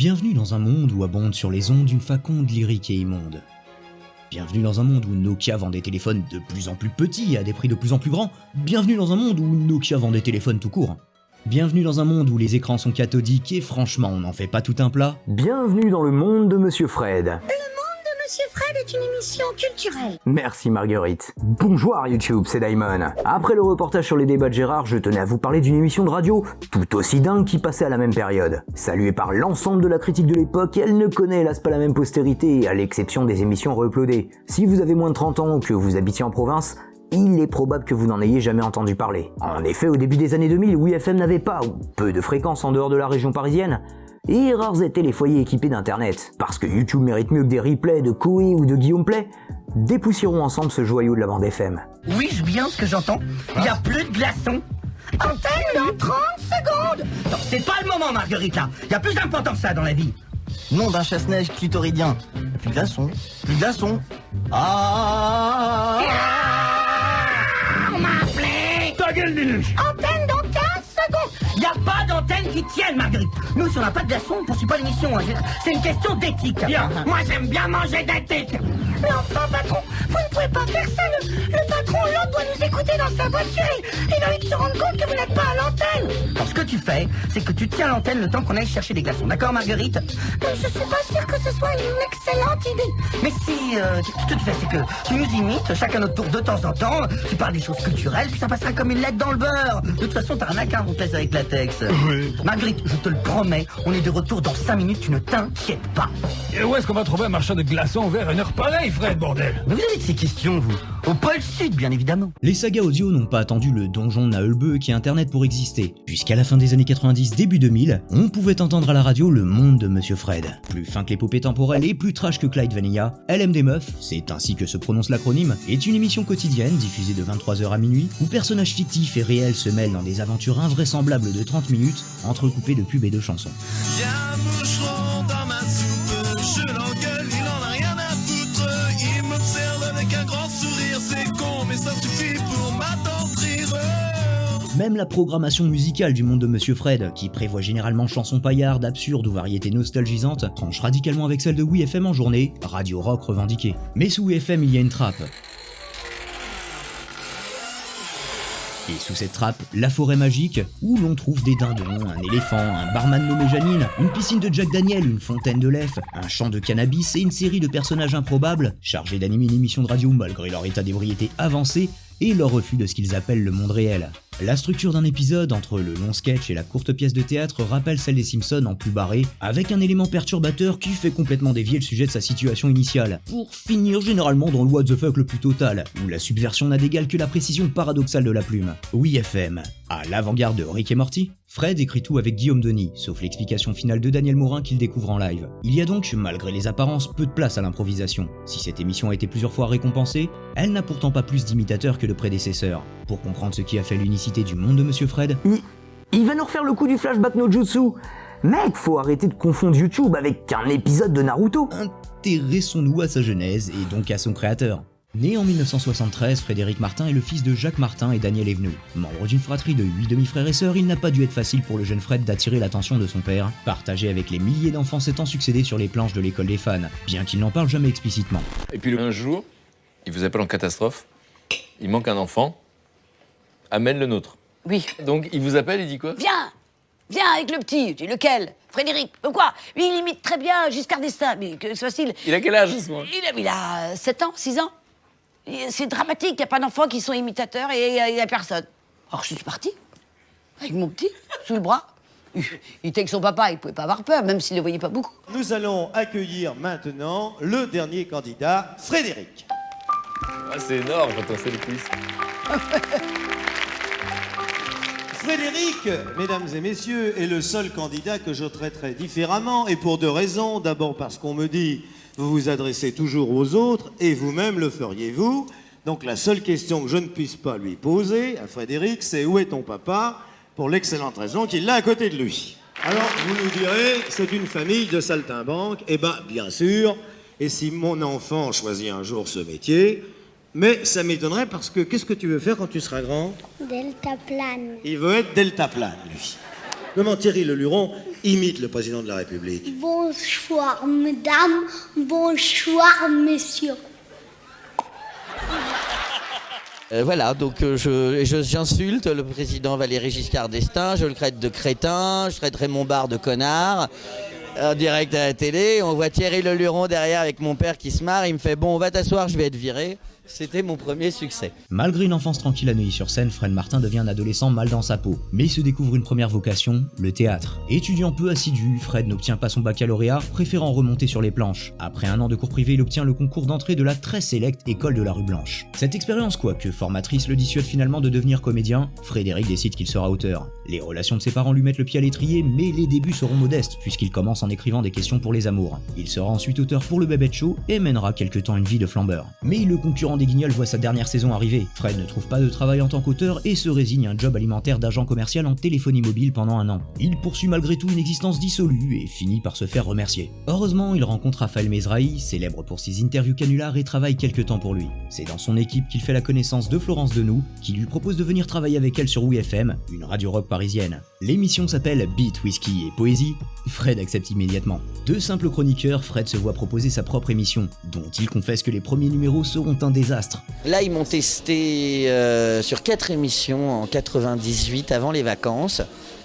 Bienvenue dans un monde où abonde sur les ondes une faconde lyrique et immonde. Bienvenue dans un monde où Nokia vend des téléphones de plus en plus petits et à des prix de plus en plus grands. Bienvenue dans un monde où Nokia vend des téléphones tout court. Bienvenue dans un monde où les écrans sont cathodiques et franchement on n'en fait pas tout un plat. Bienvenue dans le monde de Monsieur Fred. Monsieur Fred est une émission culturelle. Merci Marguerite. Bonjour YouTube, c'est Daimon. Après le reportage sur les débats de Gérard, je tenais à vous parler d'une émission de radio tout aussi dingue qui passait à la même période. Saluée par l'ensemble de la critique de l'époque, elle ne connaît hélas pas la même postérité, à l'exception des émissions re-uploadées. Si vous avez moins de 30 ans ou que vous habitiez en province, il est probable que vous n'en ayez jamais entendu parler. En effet, au début des années 2000, WeFM n'avait pas ou peu de fréquences en dehors de la région parisienne. Et rares étaient les foyers équipés d'internet. Parce que YouTube mérite mieux que des replays de Koé ou de Guillaume Play, dépoussiérons ensemble ce joyau de la bande FM. Oui, je viens ce que j'entends. Il n'y a plus de glaçons. Antenne dans 30 secondes. Non, c'est pas le moment, Marguerite, là. Il y a plus d'important que ça dans la vie. Nom d'un chasse-neige clitoridien. Plus de glaçons. Plus de glaçons. Ah, On m'a appelé. Ta gueule, Déluge. Antenne dans 15 secondes. Il n'y a pas d'antenne qui tienne, Marguerite. Nous, si on n'a pas de glaçons, on ne poursuit pas l'émission. Hein. C'est une question d'éthique. Bien. Moi, j'aime bien manger d'éthique. Mais enfin, patron, vous ne pouvez pas faire ça. Le patron, l'autre, doit nous écouter dans sa voiture. Il a envie de se rendre compte que vous n'êtes pas à l'antenne. Alors, ce que tu fais, c'est que tu tiens l'antenne le temps qu'on aille chercher des glaçons. D'accord, Marguerite? Mais je suis pas sûre que ce soit une excellente idée. Mais si, ce que tu fais, c'est que tu nous imites, chacun notre tour de temps en temps. Tu parles des choses culturelles, puis ça passera comme une lettre dans le beurre. De toute façon, t'as rien à qu'un on te laisse avec latex. Oui. Marguerite, je te le promets, on est de retour dans 5 minutes, tu ne t'inquiètes pas. Et où est-ce qu'on va trouver un marchand de glaçons vers une heure pareille, Fred, bordel? Mais vous avez de ces questions, vous? Au pôle Sud, bien évidemment. Les sagas audio n'ont pas attendu le donjon Naëlbeu qui est Internet pour exister. Puisqu'à la fin des années 90, début 2000, on pouvait entendre à la radio le monde de Monsieur Fred. Plus fin que l'épopée temporelle et plus trash que Clyde Vanilla, LM des Meufs, c'est ainsi que se prononce l'acronyme, est une émission quotidienne diffusée de 23h à minuit où personnages fictifs et réels se mêlent dans des aventures invraisemblables de 30 minutes, entrecoupées de pubs et de chansons. Y'a un moucheron dans ma soupe, je l'engueule, il en a rien à foutre. Il m'observe avec un grand sourire, c'est con, mais ça suffit pour m'attendrir. Même la programmation musicale du monde de Monsieur Fred, qui prévoit généralement chansons paillardes, absurdes ou variétés nostalgisantes, tranche radicalement avec celle de WeFM en journée, radio rock revendiquée. Mais sous WeFM, il y a une trappe. Et sous cette trappe, la forêt magique, où l'on trouve des dindons, un éléphant, un barman nommé Janine, une piscine de Jack Daniel, une fontaine de lef, un champ de cannabis et une série de personnages improbables, chargés d'animer une émission de radio malgré leur état d'ébriété avancé et leur refus de ce qu'ils appellent le monde réel. La structure d'un épisode entre le long sketch et la courte pièce de théâtre rappelle celle des Simpsons en plus barré, avec un élément perturbateur qui fait complètement dévier le sujet de sa situation initiale, pour finir généralement dans le what the fuck le plus total, où la subversion n'a d'égal que la précision paradoxale de la plume. WeFM, à l'avant-garde de Rick et Morty, Fred écrit tout avec Guillaume Denis, sauf l'explication finale de Daniel Morin qu'il découvre en live. Il y a donc, malgré les apparences, peu de place à l'improvisation. Si cette émission a été plusieurs fois récompensée, elle n'a pourtant pas plus d'imitateurs que de prédécesseurs. Pour comprendre ce qui a fait l'unicité du monde de Monsieur Fred, Il va nous refaire le coup du flashback no jutsu. Mec, faut arrêter de confondre YouTube avec un épisode de Naruto. intéressons-nous à sa genèse et donc à son créateur. Né en 1973, Frédéric Martin est le fils de Jacques Martin et Daniel Evenou. Membre d'une fratrie de 8 demi-frères et sœurs, il n'a pas dû être facile pour le jeune Fred d'attirer l'attention de son père, partagé avec les milliers d'enfants s'étant succédés sur les planches de l'école des fans, bien qu'il n'en parle jamais explicitement. Et puis un jour, il vous appelle en catastrophe, il manque un enfant, amène le nôtre. Oui. Donc il vous appelle, il dit quoi? Viens avec le petit. Je dis, lequel? Frédéric. Quoi? Lui, il imite très bien Giscard d'Estaing, mais que c'est facile. Il a quel âge, ce moment? Il a 7 ans, 6 ans. C'est dramatique, il n'y a pas d'enfants qui sont imitateurs et il n'y a personne. Alors je suis partie, avec mon petit, sous le bras. Il était avec son papa, il ne pouvait pas avoir peur, même s'il ne le voyait pas beaucoup. Nous allons accueillir maintenant le dernier candidat, Frédéric. Ah, c'est énorme quand on fait le quiz. Frédéric, mesdames et messieurs, est le seul candidat que je traiterai différemment, et pour 2 raisons. D'abord parce qu'on me dit, vous vous adressez toujours aux autres, et vous-même le feriez-vous. Donc la seule question que je ne puisse pas lui poser à Frédéric, c'est où est ton papa, pour l'excellente raison qu'il l'a à côté de lui. Alors, vous nous direz, c'est une famille de saltimbanques. Eh ben, bien sûr, et si mon enfant choisit un jour ce métier, mais ça m'étonnerait parce que qu'est-ce que tu veux faire quand tu seras grand? Deltaplane. Il veut être deltaplane, lui. Comment Thierry Leluron imite le président de la République. Bonsoir, mesdames. Bonsoir, messieurs. Voilà, donc j'insulte le président Valéry Giscard d'Estaing, je le traite de crétin, je traite Raymond Barre de connard. En direct à la télé, on voit Thierry Leluron derrière avec mon père qui se marre, il me fait « Bon, on va t'asseoir, je vais être viré ». C'était mon premier succès. Malgré une enfance tranquille à Neuilly-sur-Seine, Fred Martin devient un adolescent mal dans sa peau. Mais il se découvre une première vocation, le théâtre. Étudiant peu assidu, Fred n'obtient pas son baccalauréat, préférant remonter sur les planches. Après un an de cours privés, il obtient le concours d'entrée de la très sélecte école de la rue Blanche. Cette expérience, quoique formatrice, le dissuade finalement de devenir comédien. Frédéric décide qu'il sera auteur. Les relations de ses parents lui mettent le pied à l'étrier, mais les débuts seront modestes, puisqu'il commence en écrivant des questions pour les amours. Il sera ensuite auteur pour le Babette Show et mènera quelque temps une vie de flambeur. Mais le concurrent des Guignols voit sa dernière saison arriver. Fred ne trouve pas de travail en tant qu'auteur et se résigne à un job alimentaire d'agent commercial en téléphonie mobile pendant un an. Il poursuit malgré tout une existence dissolue et finit par se faire remercier. Heureusement, il rencontre Raphaël Mesrahi, célèbre pour ses interviews canulars, et travaille quelque temps pour lui. C'est dans son équipe qu'il fait la connaissance de Florence Denoux, qui lui propose de venir travailler avec elle sur WeFM, une radio rock parisienne. L'émission s'appelle Beat, Whisky et Poésie. Fred accepte immédiatement. De simple chroniqueur, Fred se voit proposer sa propre émission, dont il confesse que les premiers numéros seront un désastre. Là, ils m'ont testé sur 4 émissions en 98 avant les vacances.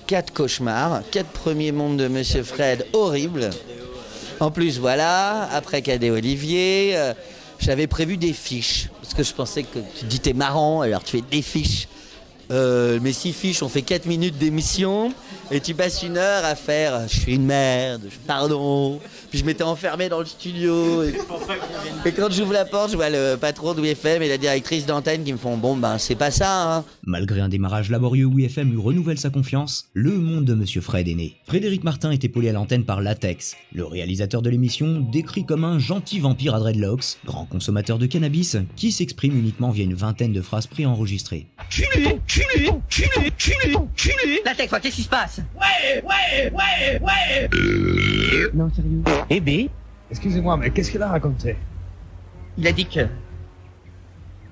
4 cauchemars, 4 premiers mondes de Monsieur Fred horribles. En plus, voilà, après Cadet Olivier, j'avais prévu des fiches. Parce que je pensais que tu dis t'es marrant, alors tu fais des fiches. Mes 6 fiches, on fait 4 minutes d'émission et tu passes 1 heure à faire je suis une merde, pardon. Puis je m'étais enfermé dans le studio et quand j'ouvre la porte, je vois le patron de WeFM et la directrice d'antenne qui me font bon ben c'est pas ça hein. Malgré un démarrage laborieux où WeFM lui renouvelle sa confiance, le monde de Monsieur Fred est né. Frédéric Martin est épaulé à l'antenne par Latex, le réalisateur de l'émission décrit comme un gentil vampire à dreadlocks, grand consommateur de cannabis, qui s'exprime uniquement via une vingtaine de phrases préenregistrées. Culé. Latex, quoi, qu'est-ce qui se passe? Ouais. Non, sérieux. Eh B, excusez-moi, mais qu'est-ce qu'il a raconté? Il a dit que...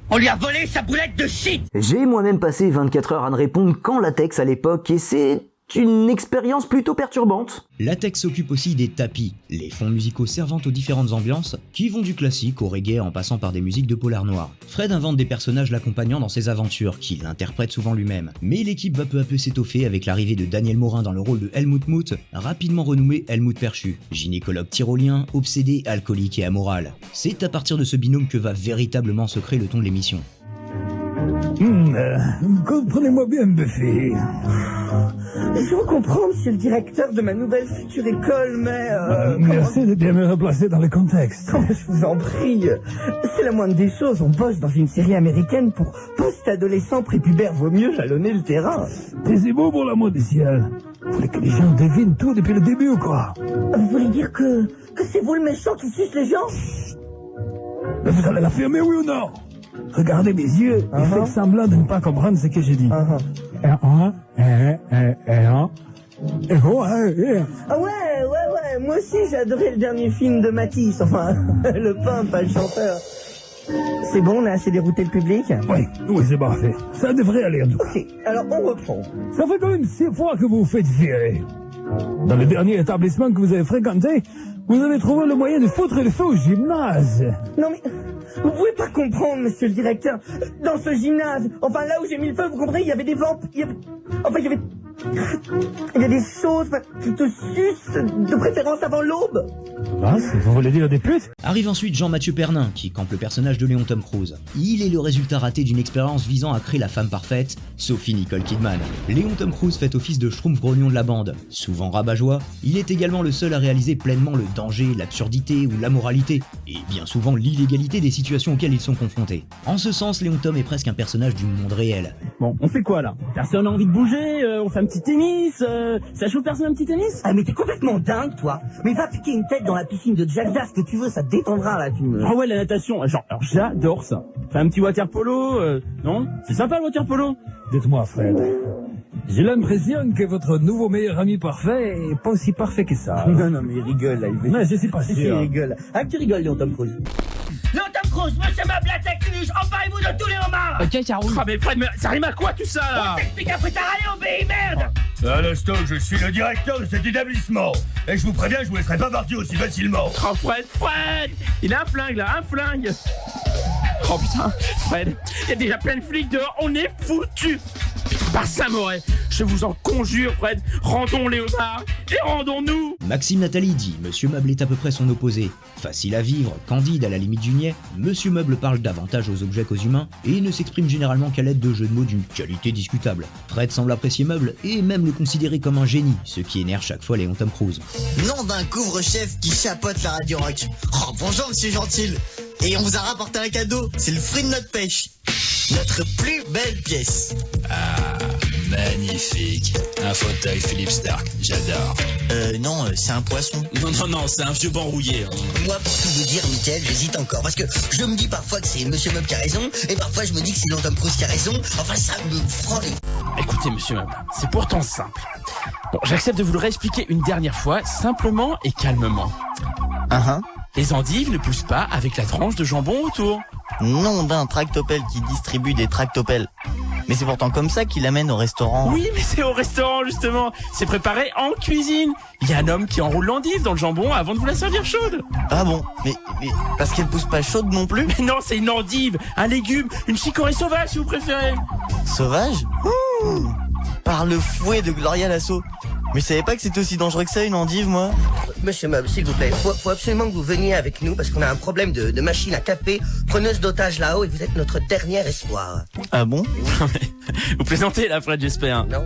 on lui a volé sa boulette de shit. J'ai moi-même passé 24 heures à ne répondre qu'en latex à l'époque et c'est une expérience plutôt perturbante. Latex s'occupe aussi des tapis, les fonds musicaux servant aux différentes ambiances, qui vont du classique au reggae en passant par des musiques de polar noir. Fred invente des personnages l'accompagnant dans ses aventures, qu'il interprète souvent lui-même. Mais l'équipe va peu à peu s'étoffer avec l'arrivée de Daniel Morin dans le rôle de Helmut Mout, rapidement renommé Helmut Perchu, gynécologue tyrolien, obsédé, alcoolique et amoral. C'est à partir de ce binôme que va véritablement se créer le ton de l'émission. Comprenez-moi bien, Buffy. Je vous comprends, monsieur le directeur de ma nouvelle future école, mais... Merci de bien me replacer dans le contexte. Oh, je vous en prie. C'est la moindre des choses. On bosse dans une série américaine pour post-adolescents prépubères. Vaut mieux jalonner le terrain. C'est beau pour l'amour du ciel. Vous voulez que les gens devinent tout depuis le début ou quoi? Vous voulez dire que c'est vous le méchant qui suce les gens? Mais vous allez l'affirmer, oui ou non? Regardez mes yeux et faites semblant de ne pas comprendre ce que j'ai dit. Ah ouais, moi aussi j'ai adoré le dernier film de Matisse, enfin, le pain, pas le chanteur. C'est bon, on a assez dérouté le public? Oui, c'est parfait. Ça devrait aller en tout cas. Ok, alors on reprend. Ça fait quand même 6 fois que vous vous faites virer. Dans le dernier établissement que vous avez fréquenté, vous avez trouvé le moyen de foutre le feu au gymnase. Non mais, vous pouvez pas comprendre, monsieur le directeur. Dans ce gymnase, enfin là où j'ai mis le feu, vous comprenez, il y avait des vampes, il y a des choses qui te sucent, de préférence avant l'aube. Ah, vous voulez dire des putes? Arrive ensuite Jean-Mathieu Pernin, qui campe le personnage de Léon Tom Cruise. Il est le résultat raté d'une expérience visant à créer la femme parfaite, Sophie Nicole Kidman. Léon Tom Cruise fait office de schtroumpf grognon de la bande. Souvent rabat-joie, il est également le seul à réaliser pleinement le danger, l'absurdité ou l'amoralité, et bien souvent l'illégalité des situations auxquelles ils sont confrontés. En ce sens, Léon Tom est presque un personnage du monde réel. Bon, on fait quoi là? Personne n'a envie de bouger, on fait un petit tennis, ça chauffe personne un petit tennis? Ah mais t'es complètement dingue toi. Mais va piquer une tête dans la piscine de Jack Das que tu veux, ça te détendra là, tu me... Ah ouais, la natation, alors j'adore ça. Faire un petit water polo, non? C'est sympa le water polo? Dites-moi Fred, j'ai l'impression que votre nouveau meilleur ami parfait est pas aussi parfait que ça. Non mais il rigole là, Non, je suis pas sûr. Il rigole. Ah tu rigoles Léon Tom Cruise. Léon Tom Cruise, monsieur Mablatek Luge, emparez-vous de tous les homards. Ok, ça roule. Ah mais Fred, mais ça rime à quoi tout ça là? On t'explique après t'as rien obéi, merde. À l'instant, je suis le directeur de cet établissement. Et je vous préviens, je vous laisserai pas partir aussi facilement. Oh, Fred, il a un flingue, là, un flingue. Oh putain, Fred, il y a déjà plein de flics dehors, on est foutus. Par Saint-Moret, je vous en conjure, Fred, rendons Léonard et rendons-nous. Maxime Nathalie dit Monsieur Meuble est à peu près son opposé. Facile à vivre, candide à la limite du niais, Monsieur Meuble parle davantage aux objets qu'aux humains et ne s'exprime généralement qu'à l'aide de jeux de mots d'une qualité discutable. Fred semble apprécier Meuble et même le considérer comme un génie, ce qui énerve chaque fois Léon Tom Cruise. Nom d'un couvre-chef qui chapeaute la radio rock. Oh, bonjour monsieur Gentil. Et on vous a rapporté un cadeau, c'est le fruit de notre pêche. Notre plus belle pièce. Ah, magnifique. Un fauteuil Philippe Stark, j'adore. Non, c'est un poisson. Non, c'est un vieux banc rouillé. Moi, pour tout vous dire, Mickaël, j'hésite encore. Parce que je me dis parfois que c'est Monsieur Meuble qui a raison, et parfois je me dis que c'est Tom Cruise qui a raison. Enfin, ça me prend les... Écoutez, monsieur Meuble, c'est pourtant simple. Bon, j'accepte de vous le réexpliquer une dernière fois, simplement et calmement. Les endives ne poussent pas avec la tranche de jambon autour. Nom d'un tractopelle qui distribue des tractopelles. Mais c'est pourtant comme ça qu'il amène au restaurant. Oui, mais c'est au restaurant, justement. C'est préparé en cuisine. Il y a un homme qui enroule l'endive dans le jambon avant de vous la servir chaude. Ah bon, mais parce qu'elle pousse pas chaude non plus. Mais non, c'est une endive, un légume, une chicorée sauvage si vous préférez. Sauvage ? Par le fouet de Gloria Lasso. Mais je savais pas que c'était aussi dangereux que ça, une endive, moi. Monsieur Meuble, s'il vous plaît, faut absolument que vous veniez avec nous parce qu'on a un problème de machine à café, preneuse d'otages là-haut et vous êtes notre dernier espoir. Ah bon? Vous plaisantez là, Fred, j'espère. Non.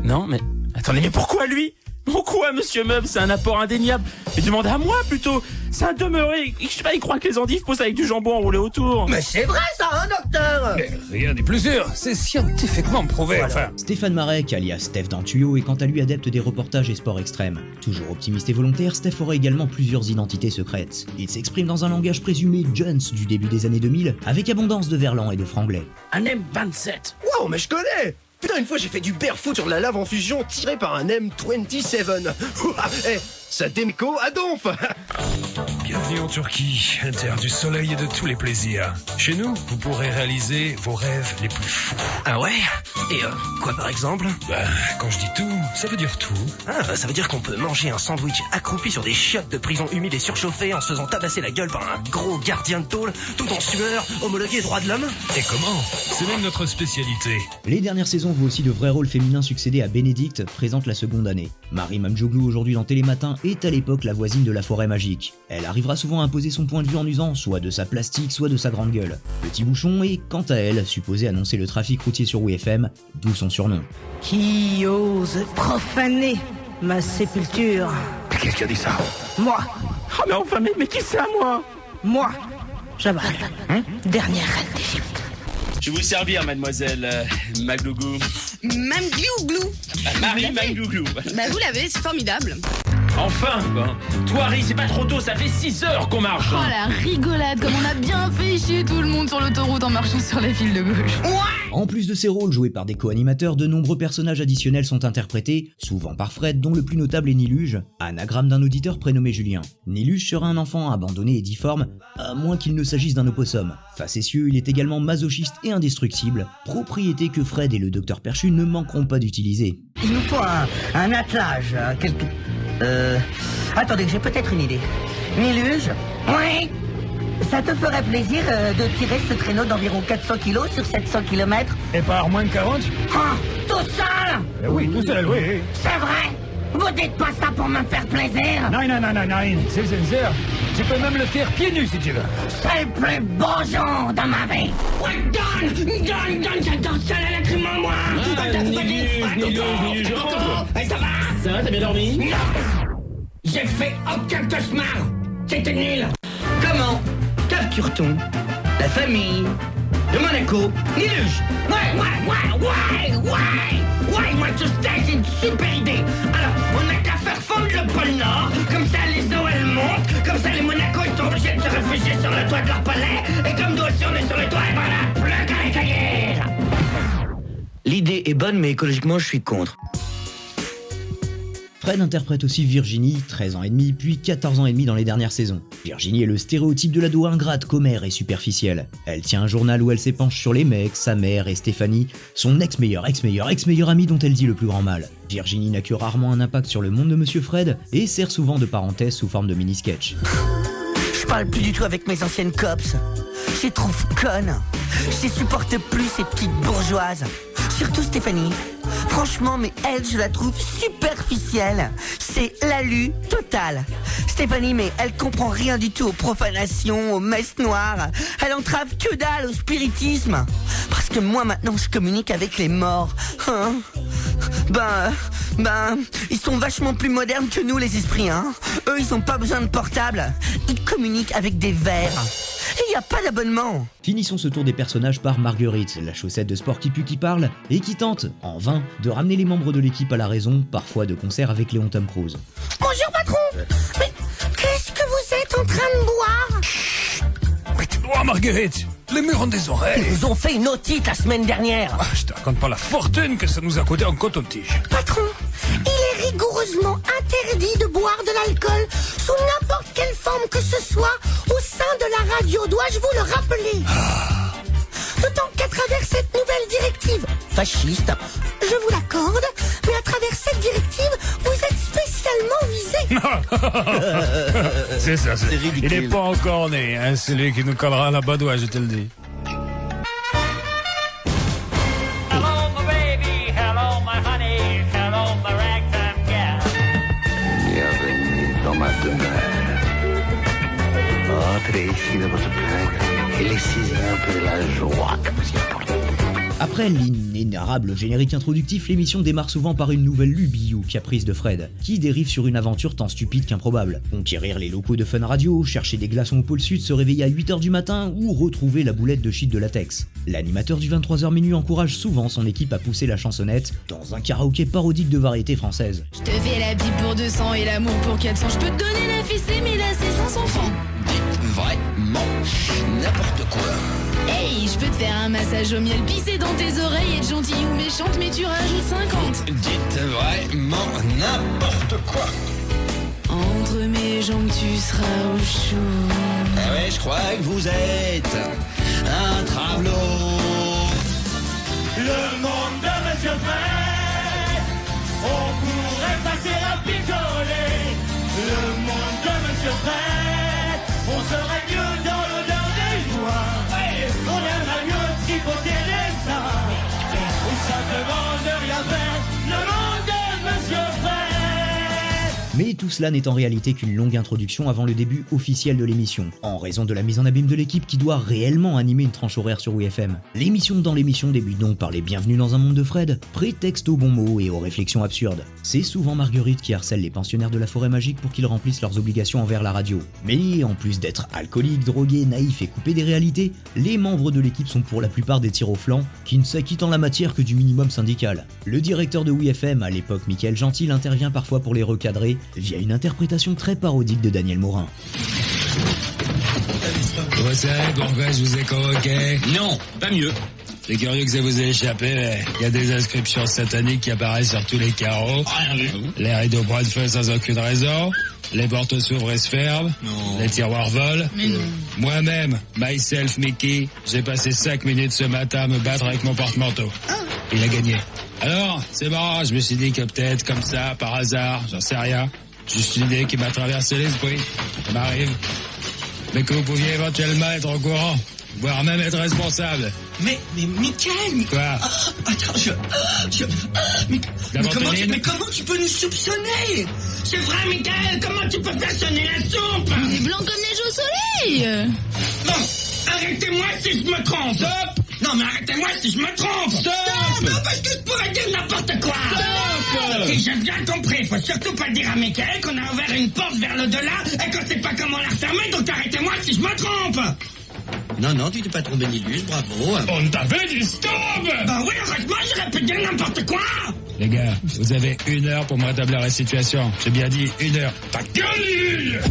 Non, mais... Attendez, mais pourquoi lui? Pourquoi, monsieur Meuble? C'est un apport indéniable. Mais demandez à moi, plutôt. C'est un demeuré. Je sais pas, il croit que les endives poussent avec du jambon enroulé autour. Mais c'est vrai, ça, hein, docteur? Mais rien n'est plus sûr, c'est scientifiquement prouvé, enfin. Stéphane Marek, alias Steph dans Tuyau, est quant à lui adepte des reportages et sports extrêmes. Toujours optimiste et volontaire, Steph aurait également plusieurs identités secrètes. Il s'exprime dans un langage présumé Jones du début des années 2000, avec abondance de verlan et de franglais. Un M27. Wow, mais je connais! Putain, une fois j'ai fait du barefoot sur de la lave en fusion tiré par un M27. Eh, ça déméco à donf. Bienvenue en Turquie, terre du soleil et de tous les plaisirs. Chez nous, vous pourrez réaliser vos rêves les plus fous. Ah ouais? Et quoi par exemple? Bah, quand je dis tout, ça veut dire tout. Ah, ça veut dire qu'on peut manger un sandwich accroupi sur des chiottes de prison humides et surchauffées en se faisant tabasser la gueule par un gros gardien de tôle, tout en sueur, homologué droit de l'homme? Et comment? C'est même notre spécialité. Les dernières saisons voient aussi de vrais rôles féminins succéder à Bénédicte, présente la seconde année. Marie Mamdjoglou, aujourd'hui dans Télématin, est à l'époque la voisine de la forêt magique. Elle arrivera souvent à imposer son point de vue en usant soit de sa plastique, soit de sa grande gueule. Petit Bouchon est, quant à elle, supposé annoncer le trafic routier sur WFM, d'où son surnom. Qui ose profaner ma sépulture? Mais qu'est-ce qui a dit ça? Moi. Oh mais enfin, mais qui ça, moi? Moi. Jabal, dernière reine d'Égypte. Je vais vous servir, mademoiselle Maglouglou. Mamglouglou. Marie Maglouglou. Bah vous l'avez, c'est formidable. Enfin, quoi. Toi, Harry, c'est pas trop tôt, ça fait 6 heures qu'on marche. Oh la rigolade, comme on a bien fait chier tout le monde sur l'autoroute en marchant sur la file de gauche. En plus de ces rôles joués par des co-animateurs, de nombreux personnages additionnels sont interprétés, souvent par Fred, dont le plus notable est Niluge, anagramme d'un auditeur prénommé Julien. Niluge sera un enfant abandonné et difforme, à moins qu'il ne s'agisse d'un opossum. Facétieux, il est également masochiste et indestructible, propriété que Fred et le docteur Perchu ne manqueront pas d'utiliser. Il nous faut un attelage, quelque... Attendez, j'ai peut-être une idée. Niluge? Oui? Ça te ferait plaisir de tirer ce traîneau d'environ 400 kilos sur 700 km? Et par moins de 40? Ah, tout seul? Oui, tout seul, oui. C'est vrai? Vous dites pas ça pour me faire plaisir? Non, c'est sincère. Tu peux même le faire pieds nus si tu veux. C'est le plus beau jour de ma vie. Donne, j'adore ça, la lacryme en moi. Niluge, Ça va? Ça va, t'as bien dormi? Non. J'ai fait aucun cauchemar. C'était nul. Comment capture-t-on la famille de Monaco? Niluge? Ouais, moi je sais, c'est une super idée. Alors, on n'a qu'à faire fondre le pôle Nord, comme ça les eaux elles montent, comme ça les Monaco ils sont obligés de se réfugier sur le toit de leur palais, et comme nous aussi on est sur le toit, et voilà, plus qu'à les Fred interprète aussi Virginie, 13 ans et demi, puis 14 ans et demi dans les dernières saisons. Virginie est le stéréotype de l'ado ingrate, commère et superficielle. Elle tient un journal où elle s'épanche sur les mecs, sa mère et Stéphanie, son ex-meilleure amie dont elle dit le plus grand mal. Virginie n'a que rarement un impact sur le monde de Monsieur Fred et sert souvent de parenthèse sous forme de mini-sketch. Je parle plus du tout avec mes anciennes cops. Je les trouve connes. Je les supporte plus, ces petites bourgeoises. Surtout Stéphanie. Franchement, mais elle, je la trouve superficielle. C'est l'alu total. Stéphanie, mais elle comprend rien du tout aux profanations, aux messes noires. Elle entrave que dalle au spiritisme. Parce que moi, maintenant, je communique avec les morts. Hein? Ils sont vachement plus modernes que nous, les esprits, hein. Eux, ils ont pas besoin de portable. Ils communiquent avec des verres. Et y a pas d'abonnement. Finissons ce tour des personnages par Marguerite, la chaussette de sport qui pue qui parle, et qui tente, en vain, de ramener les membres de l'équipe à la raison, parfois de concert avec Léon Tom Cruise. Bonjour, patron. Mais qu'est-ce que vous êtes en train de boire? Mais tu dois, Marguerite. Les murs ont des oreilles. Ils nous ont fait une otite la semaine dernière. Je te raconte pas la fortune que ça nous a coûté en coton-tige. Patron, il est rigoureusement interdit de boire de l'alcool sous n'importe quelle forme que ce soit au sein de la radio. Dois-je vous le rappeler? D'autant qu'à travers cette nouvelle directive fasciste, je vous l'accorde, mais à travers cette directive, vous êtes spécialement visé. C'est ça, C'est ridicule. Il n'est pas encore né, hein, celui qui nous collera la badoie, je te le dis. Hello, my baby. Hello, my honey. Hello, my ragtime gal. Bienvenue dans ma demeure. Entrez ici de votre plein gré et laissez-y un peu de la joie que vous y apportez. Après l'inénarrable générique introductif, l'émission démarre souvent par une nouvelle lubie ou caprice de Fred, qui dérive sur une aventure tant stupide qu'improbable. Conquérir les locaux de Fun Radio, chercher des glaçons au pôle sud, se réveiller à 8h du matin ou retrouver la boulette de shit de latex. L'animateur du 23h minuit encourage souvent son équipe à pousser la chansonnette dans un karaoké parodique de variété française. Je te fais la Bible pour 200 et l'amour pour 400. Je peux te donner la fessée, mais là c'est 500 francs. Dites vraiment n'importe quoi. Hey, je peux te faire un massage au miel, pisser dans tes oreilles, être gentille ou méchante, mais tu rajoutes 50. Dites vraiment n'importe quoi. Entre mes jambes, tu seras au chaud. Ah ouais, je crois que vous êtes un travelot. Le monde de Monsieur Fred, on pourrait passer à picoler. Le monde de Monsieur Fred, on serait mieux dans l'odeur des joies. On aimerait mieux tripoter les seins. Et ça demande de rien faire, le monde de Monsieur Fred. Mais tout cela n'est en réalité qu'une longue introduction avant le début officiel de l'émission, en raison de la mise en abîme de l'équipe qui doit réellement animer une tranche horaire sur WFM. L'émission dans l'émission débute donc par les bienvenus dans un monde de Fred, prétexte aux bons mots et aux réflexions absurdes. C'est souvent Marguerite qui harcèle les pensionnaires de la forêt magique pour qu'ils remplissent leurs obligations envers la radio. Mais en plus d'être alcooliques, drogués, naïfs et coupés des réalités, les membres de l'équipe sont pour la plupart des tirs au flanc qui ne s'acquittent en la matière que du minimum syndical. Le directeur de WFM, à l'époque Michael Gentil, intervient parfois pour les recadrer via une interprétation très parodique de Daniel Morin. Vous savez pourquoi je vous ai convoqué? Non, pas mieux. C'est curieux que ça vous ait échappé, mais il y a des inscriptions sataniques qui apparaissent sur tous les carreaux. Rien vu. Les rideaux prennent feu sans aucune raison. Les portes s'ouvrent et se ferment. Non. Les tiroirs volent. Mais non. Moi-même, myself Mickey, j'ai passé 5 minutes ce matin à me battre avec mon porte-manteau. Il a gagné. Alors, c'est marrant, je me suis dit que peut-être comme ça, par hasard, j'en sais rien. Juste une idée qui m'a traversé l'esprit. Ça m'arrive. Mais que vous pouviez éventuellement être au courant, voire même être responsable. Mais Mickaël. Quoi? Attends, mais comment tu peux nous soupçonner? C'est vrai, Mickaël, comment tu peux faire sonner la soupe? Il est blanc comme neige au soleil. Bon, arrêtez-moi si je me trompe. Stop! Non, mais arrêtez-moi si je me trompe. Stop! Non, parce que je pourrais dire n'importe quoi. Stop! Si j'ai bien compris, faut surtout pas dire à Mickaël qu'on a ouvert une porte vers l'au-delà et qu'on sait pas comment la refermer, donc arrêtez-moi si je me trompe. Non, tu t'es pas trompé Nilus, bravo. On t'avait dit stop! Bah oui, heureusement, j'aurais pu dire n'importe quoi. Les gars, vous avez 1 heure pour me rétablir la situation. J'ai bien dit 1 heure. Ta gueule!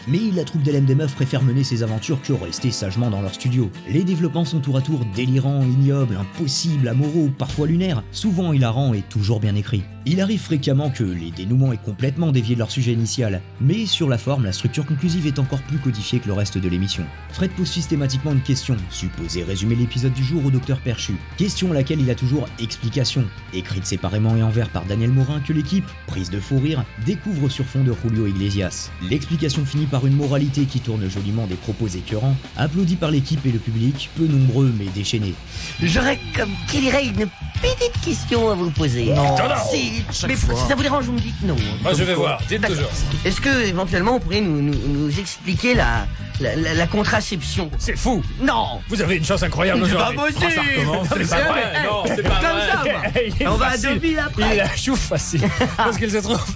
Mais la troupe d'LM des Meufs préfère mener ses aventures que rester sagement dans leur studio. Les développements sont tour à tour délirants, ignobles, impossibles, amoraux, parfois lunaires, souvent hilarants et toujours bien écrits. Il arrive fréquemment que les dénouements aient complètement dévié de leur sujet initial, mais sur la forme, la structure conclusive est encore plus codifiée que le reste de l'émission. Fred pose systématiquement une question, supposée résumer l'épisode du jour au docteur Perchu. Question à laquelle il a toujours explication, écrite séparément et en vers par Daniel Morin que l'équipe, prise de fou rire, découvre sur fond de Julio Iglesias. L'explication finit par une moralité qui tourne joliment des propos écœurants, applaudie par l'équipe et le public, peu nombreux mais déchaînés. J'aurais comme qui dirait une petite question à vous poser. Non. Si, mais si ça vous dérange, vous me dites non. Ah, je vais voir, dites D'accord. toujours. Est-ce que éventuellement vous pourriez nous expliquer la contraception? C'est fou. Non. Vous avez une chance incroyable C'est aujourd'hui. pas possible. Oh, ça recommence, c'est pas vrai. Non, c'est pas Comme vrai. ça, moi. Il est On va à facile. Deauville après. Il a chou facile. Parce qu'il se trouve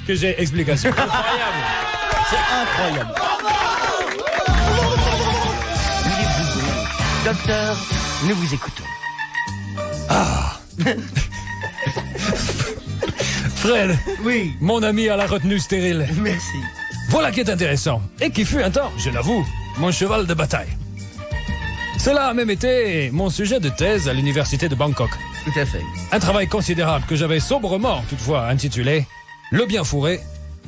que j'ai explication. Incroyable. C'est incroyable. Docteur, nous vous écoutons. Ah. Fred. Oui. Mon ami à la retenue stérile. Merci. Voilà qui est intéressant. Et qui fut un temps, je l'avoue, mon cheval de bataille. Cela a même été mon sujet de thèse à l'université de Bangkok. Tout à fait. Un travail considérable que j'avais sobrement, toutefois, intitulé « Le bien fourré »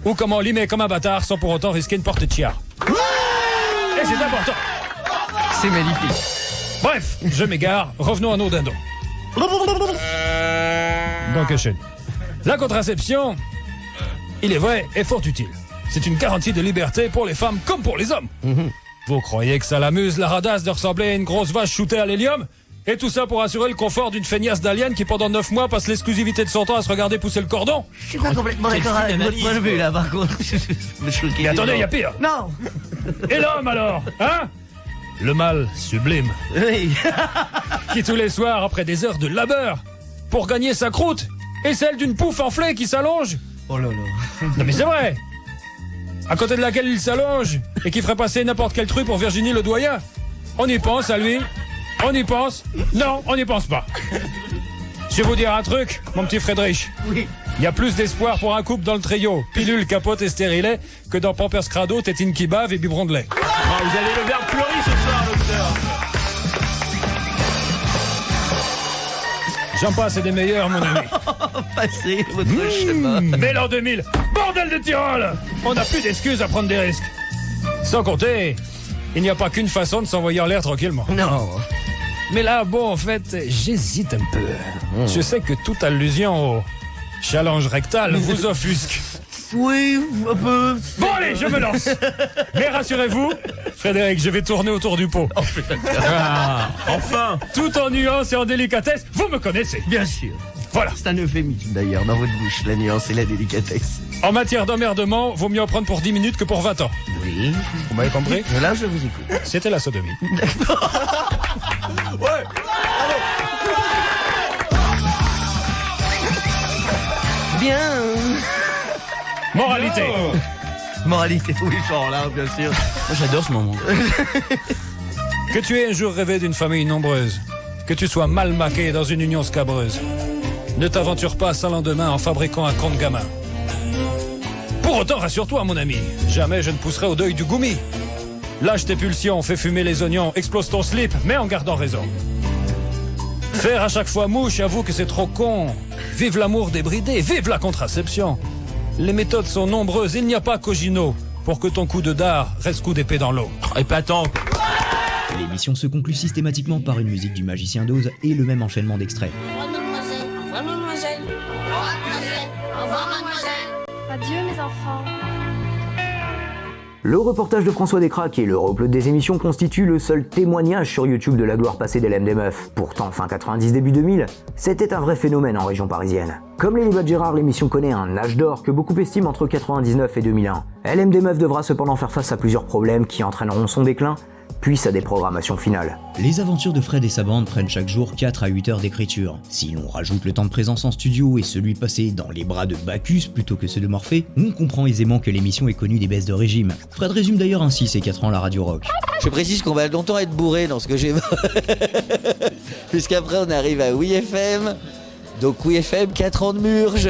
ou « Comment limer comme un bâtard sans pour autant risquer une porte de chiard ». Et c'est important. C'est magnifique. Bref, je m'égare, revenons à nos dindons. Dankeschön. La contraception, il est vrai, est fort utile. C'est une garantie de liberté pour les femmes comme pour les hommes. Vous croyez que ça l'amuse, la radasse, de ressembler à une grosse vache shootée à l'hélium? Et tout ça pour assurer le confort d'une feignasse d'alien qui pendant 9 mois passe l'exclusivité de son temps à se regarder pousser le cordon? Je suis pas complètement d'accord avec votre point de vue là, par contre. Je me choquais. Mais attendez, il y a pire. Non. Et l'homme alors, hein? Le mâle sublime. Oui. Qui tous les soirs, après des heures de labeur, pour gagner sa croûte, et celle d'une pouffe enflée qui s'allonge. Oh là là. Non mais c'est vrai. À côté de laquelle il s'allonge, et qui ferait passer n'importe quelle truie pour Virginie le doyen. On y pense à lui. On y pense. Non, on n'y pense pas. Je vais vous dire un truc, mon petit Friedrich. Oui. Il y a plus d'espoir pour un couple dans le trio, pilule, capote et stérilet, que dans Pampers Crado, tétine qui bave et biberon de lait. Ah, vous avez le verbe fleuri ce soir, docteur. J'en passe et des meilleurs, mon ami. Passez votre chemin. Mais l'an 2000, bordel de Tyrol! On n'a plus d'excuses à prendre des risques. Sans compter, il n'y a pas qu'une façon de s'envoyer en l'air tranquillement. Non. Mais là, bon, en fait, j'hésite un peu. Je sais que toute allusion au challenge rectal vous offusque. Oui, un peu. Bon, allez, je me lance. Mais rassurez-vous, Frédéric, je vais tourner autour du pot. Ah, enfin. Tout en nuance et en délicatesse, vous me connaissez. Bien sûr. Voilà. C'est un euphémisme d'ailleurs dans votre bouche, la nuance et la délicatesse. En matière d'emmerdement, vaut mieux en prendre pour 10 minutes que pour 20 ans. Oui. Vous m'avez compris? Là, je vous écoute. C'était la sodomie. Ouais. Bien. Moralité. Moralité, oui, genre là, bien sûr. Moi, j'adore ce moment. Que tu aies un jour rêvé d'une famille nombreuse, que tu sois mal maqué dans une union scabreuse, ne t'aventure pas sans lendemain en fabriquant un compte gamin. Pour autant, rassure-toi, mon ami, jamais je ne pousserai au deuil du goumi. Lâche tes pulsions, fais fumer les oignons, explose ton slip, mais en gardant raison. Faire à chaque fois mouche, avoue que c'est trop con. Vive l'amour débridé, vive la contraception. Les méthodes sont nombreuses, il n'y a pas qu'Ogino pour que ton coup de dard reste coup d'épée dans l'eau. Épatant. L'émission se conclut systématiquement par une musique du magicien d'Oz et le même enchaînement d'extraits. Au revoir, mademoiselle. Au revoir, mademoiselle. Au revoir, mademoiselle. Au revoir, mademoiselle. Adieu, mes enfants. Le reportage de François Descraques et le reupload des émissions constituent le seul témoignage sur YouTube de la gloire passée d'LM des Meufs. Pourtant, fin 90, début 2000, c'était un vrai phénomène en région parisienne. Comme les débats de Gérard, l'émission connaît un âge d'or que beaucoup estiment entre 99 et 2001. LM des Meufs devra cependant faire face à plusieurs problèmes qui entraîneront son déclin, puis sa déprogrammation finale. Les aventures de Fred et sa bande prennent chaque jour 4 à 8 heures d'écriture. Si l'on rajoute le temps de présence en studio et celui passé dans les bras de Bacchus plutôt que ceux de Morphée, on comprend aisément que l'émission ait connu des baisses de régime. Fred résume d'ailleurs ainsi ses 4 ans à la radio rock. Je précise qu'on va longtemps être bourré dans ce que j'ai... Puisqu'après on arrive à Oui FM, Donc oui FM, 4 ans de murge.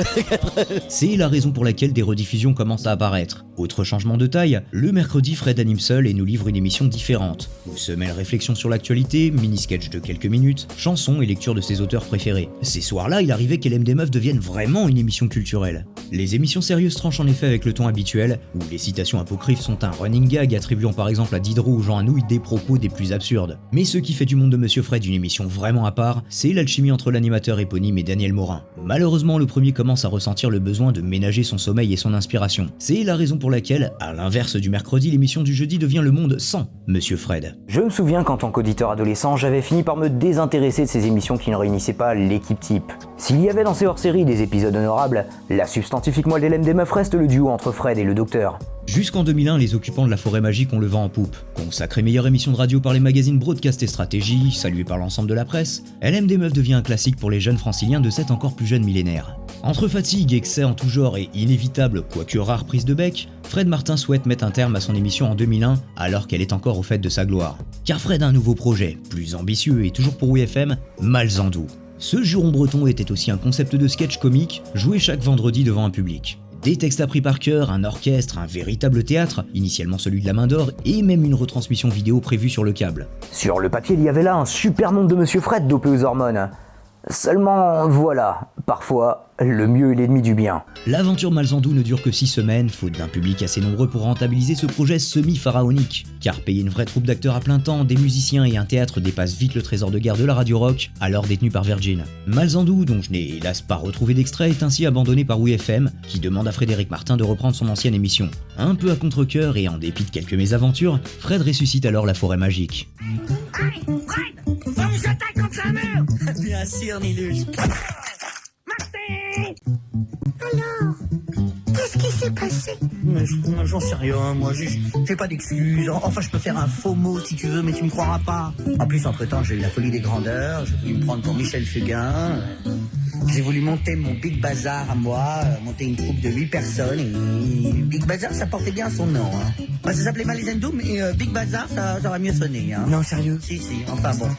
C'est la raison pour laquelle des rediffusions commencent à apparaître. Autre changement de taille, le mercredi Fred anime seul et nous livre une émission différente, où se mêlent réflexion sur l'actualité, mini-sketch de quelques minutes, chansons et lecture de ses auteurs préférés. Ces soirs-là, il arrivait qu'LM des Meufs devienne vraiment une émission culturelle. Les émissions sérieuses tranchent en effet avec le ton habituel, où les citations apocryphes sont un running gag attribuant par exemple à Diderot ou Jean Anouilh des propos des plus absurdes. Mais ce qui fait du monde de Monsieur Fred une émission vraiment à part, c'est l'alchimie entre l'animateur éponyme et Daniel Morin. Malheureusement, le premier commence à ressentir le besoin de ménager son sommeil et son inspiration. C'est la raison pour laquelle, à l'inverse du mercredi, l'émission du jeudi devient Le Monde sans Monsieur Fred. Je me souviens qu'en tant qu'auditeur adolescent, j'avais fini par me désintéresser de ces émissions qui ne réunissaient pas l'équipe type. S'il y avait dans ces hors-séries des épisodes honorables, la substantifique moelle d'LM des Meufs reste le duo entre Fred et le docteur. Jusqu'en 2001, les occupants de la Forêt Magique ont le vent en poupe. Consacrée meilleure émission de radio par les magazines Broadcast et Stratégie, saluée par l'ensemble de la presse, LM des Meufs devient un classique pour les jeunes franciliens de cet encore plus jeune millénaire. Entre fatigue, excès en tout genre et inévitable, quoique rare prise de bec, Fred Martin souhaite mettre un terme à son émission en 2001 alors qu'elle est encore au fait de sa gloire. Car Fred a un nouveau projet, plus ambitieux et toujours pour WFM, Malzandou. Ce juron breton était aussi un concept de sketch comique, joué chaque vendredi devant un public. Des textes appris par cœur, un orchestre, un véritable théâtre, initialement celui de la Main d'Or, et même une retransmission vidéo prévue sur le câble. Sur le papier, il y avait là un super monde de Monsieur Fred dopé aux hormones. Seulement, voilà, parfois, le mieux est l'ennemi du bien. L'aventure Malzandou ne dure que 6 semaines, faute d'un public assez nombreux pour rentabiliser ce projet semi-pharaonique. Car payer une vraie troupe d'acteurs à plein temps, des musiciens et un théâtre dépasse vite le trésor de guerre de la radio rock, alors détenu par Virgin. Malzandou, dont je n'ai hélas pas retrouvé d'extrait, est ainsi abandonné par WFM, qui demande à Frédéric Martin de reprendre son ancienne émission. Un peu à contre-cœur et en dépit de quelques mésaventures, Fred ressuscite alors la Forêt Magique. On nous attaque contre sa mère. Bien sûr, Niluche. Alors, qu'est-ce qui s'est passé? J'en sais rien, moi, j'ai pas d'excuses. Enfin, je peux faire un faux mot si tu veux, mais tu me croiras pas. En plus, entre-temps, j'ai eu la folie des grandeurs, j'ai voulu me prendre pour Michel Fugain. J'ai voulu monter mon Big Bazar à moi, monter une troupe de 8 personnes, et Big Bazar, ça portait bien son nom. Hein. Bah, ça s'appelait Malizendou, mais Big Bazar, ça aurait mieux sonné. Hein. Non, sérieux? Si, enfin bon.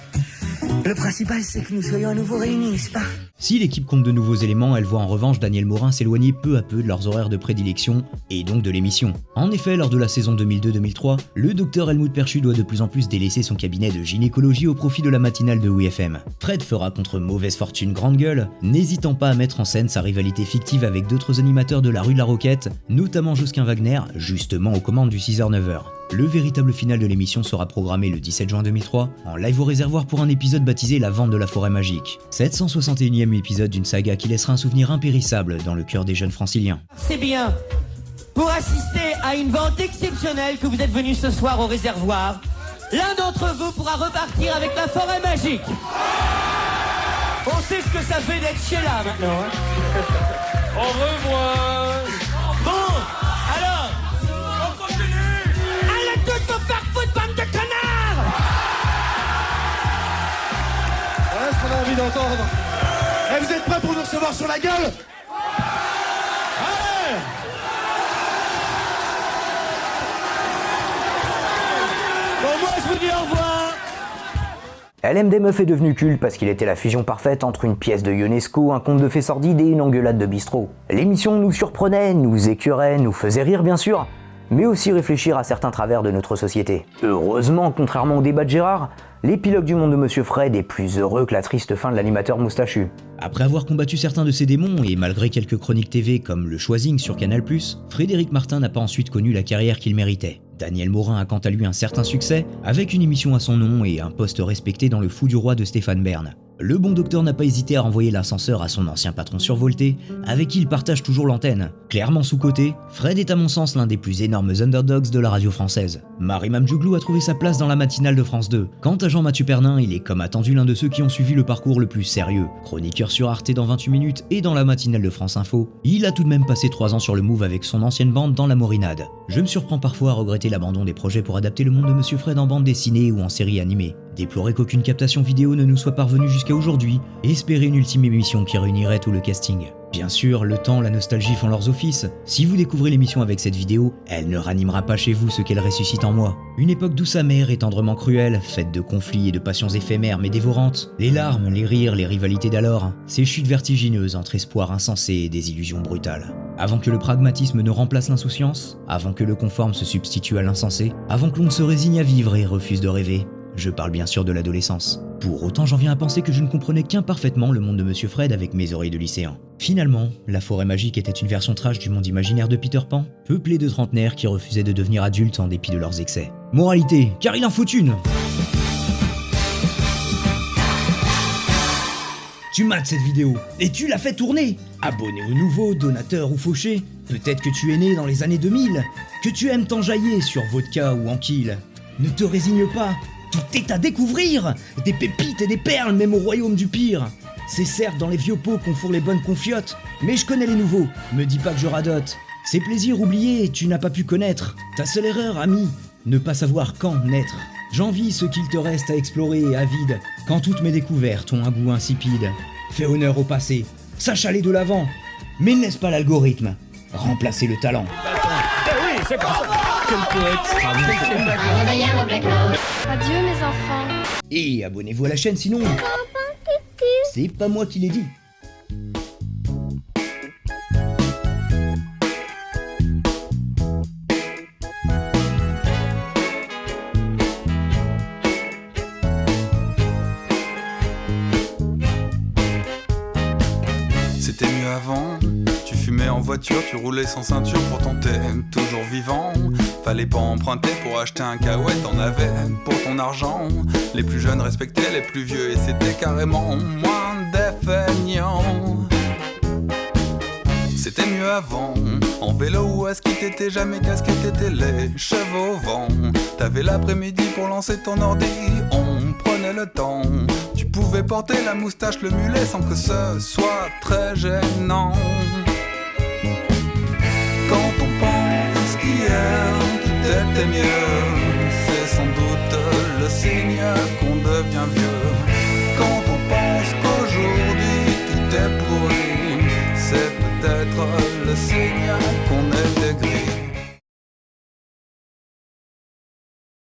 Le principal, c'est que nous soyons à nouveau réunis, n'est-ce pas? Si l'équipe compte de nouveaux éléments, elle voit en revanche Daniel Morin s'éloigner peu à peu de leurs horaires de prédilection, et donc de l'émission. En effet, lors de la saison 2002-2003, le docteur Helmut Perchu doit de plus en plus délaisser son cabinet de gynécologie au profit de la matinale de WFM. Fred fera contre mauvaise fortune grande gueule, n'hésitant pas à mettre en scène sa rivalité fictive avec d'autres animateurs de la rue de la Roquette, notamment Josquin Wagner, justement aux commandes du 6h-9h. Le véritable final de l'émission sera programmé le 17 juin 2003, en live au réservoir pour un épisode baptisé La Vente de la Forêt Magique. 761e épisode d'une saga qui laissera un souvenir impérissable dans le cœur des jeunes franciliens. C'est bien. Pour assister à une vente exceptionnelle que vous êtes venus ce soir au réservoir, l'un d'entre vous pourra repartir avec la Forêt Magique. On sait ce que ça fait d'être chez là maintenant. Hein. Au revoir. Bon, alors, on continue. Allez tous vous faire foutre, bande de connards. Voilà ce qu'on a envie d'entendre. Et vous êtes prêts pour nous recevoir sur la gueule? Allez! Bon, moi je vous dis au revoir. LM des Meufs est devenu culte parce qu'il était la fusion parfaite entre une pièce de Ionesco, un conte de fées sordide et une engueulade de bistrot. L'émission nous surprenait, nous écœurait, nous faisait rire bien sûr, mais aussi réfléchir à certains travers de notre société. Heureusement, contrairement au débat de Gérard, l'épilogue du monde de Monsieur Fred est plus heureux que la triste fin de l'animateur moustachu. Après avoir combattu certains de ses démons et malgré quelques chroniques TV comme Le Choising sur Canal+, Frédéric Martin n'a pas ensuite connu la carrière qu'il méritait. Daniel Morin a quant à lui un certain succès, avec une émission à son nom et un poste respecté dans Le Fou du Roi de Stéphane Bern. Le bon docteur n'a pas hésité à renvoyer l'ascenseur à son ancien patron survolté, avec qui il partage toujours l'antenne. Clairement sous-coté, Fred est à mon sens l'un des plus énormes underdogs de la radio française. Marie Mamdjouglou a trouvé sa place dans la matinale de France 2. Quant à Jean-Mathieu Pernin, il est comme attendu l'un de ceux qui ont suivi le parcours le plus sérieux. Chroniqueur sur Arte dans 28 minutes et dans la matinale de France Info, il a tout de même passé 3 ans sur le Move avec son ancienne bande dans La Morinade. Je me surprends parfois à regretter l'abandon des projets pour adapter le monde de Monsieur Fred en bande dessinée ou en série animée. déplorer qu'aucune captation vidéo ne nous soit parvenue jusqu'à aujourd'hui, et espérer une ultime émission qui réunirait tout le casting. Bien sûr, le temps, la nostalgie font leurs offices. Si vous découvrez l'émission avec cette vidéo, elle ne ranimera pas chez vous ce qu'elle ressuscite en moi. Une époque douce amère et tendrement cruelle, faite de conflits et de passions éphémères mais dévorantes. Les larmes, les rires, les rivalités d'alors, ces chutes vertigineuses entre espoirs insensés et des illusions brutales. Avant que le pragmatisme ne remplace l'insouciance, avant que le conforme se substitue à l'insensé, avant que l'on ne se résigne à vivre et refuse de rêver. Je parle bien sûr de l'adolescence. Pour autant, j'en viens à penser que je ne comprenais qu'imparfaitement le monde de Monsieur Fred avec mes oreilles de lycéen. Finalement, la forêt magique était une version trash du monde imaginaire de Peter Pan, peuplée de trentenaires qui refusaient de devenir adultes en dépit de leurs excès. Moralité, car il en faut une. Tu mates cette vidéo, et tu l'as fait tourner. Abonné ou nouveau, donateur ou fauché, peut-être que tu es né dans les années 2000, que tu aimes t'enjailler sur vodka ou anquille. Ne te résigne pas, tout est à découvrir. Des pépites et des perles, même au royaume du pire. C'est certes dans les vieux pots qu'on fourre les bonnes confiottes, mais je connais les nouveaux, me dis pas que je radote. Ces plaisirs oubliés, tu n'as pas pu connaître. Ta seule erreur, ami, ne pas savoir quand naître. J'envie ce qu'il te reste à explorer, avide, quand toutes mes découvertes ont un goût insipide. Fais honneur au passé, sache aller de l'avant, mais ne laisse pas l'algorithme remplacer le talent. Oui, c'est pas ça. Quel poète. Adieu mes enfants. Et abonnez-vous à la chaîne sinon... C'est pas moi qui l'ai dit. C'était mieux avant, tu fumais en voiture, tu roulais sans ceinture, pourtant t'es toujours vivant. Fallait pas emprunter pour acheter un cahuète, t'en avais pour ton argent. Les plus jeunes respectaient les plus vieux et c'était carrément moins défeignant. C'était mieux avant, en vélo ou à ski t'étais jamais casqué, t'étais les cheveux au vent. T'avais l'après-midi pour lancer ton ordi, on prenait le temps. Tu pouvais porter la moustache, le mulet sans que ce soit très gênant. Quand on pense qu'hier tout était mieux,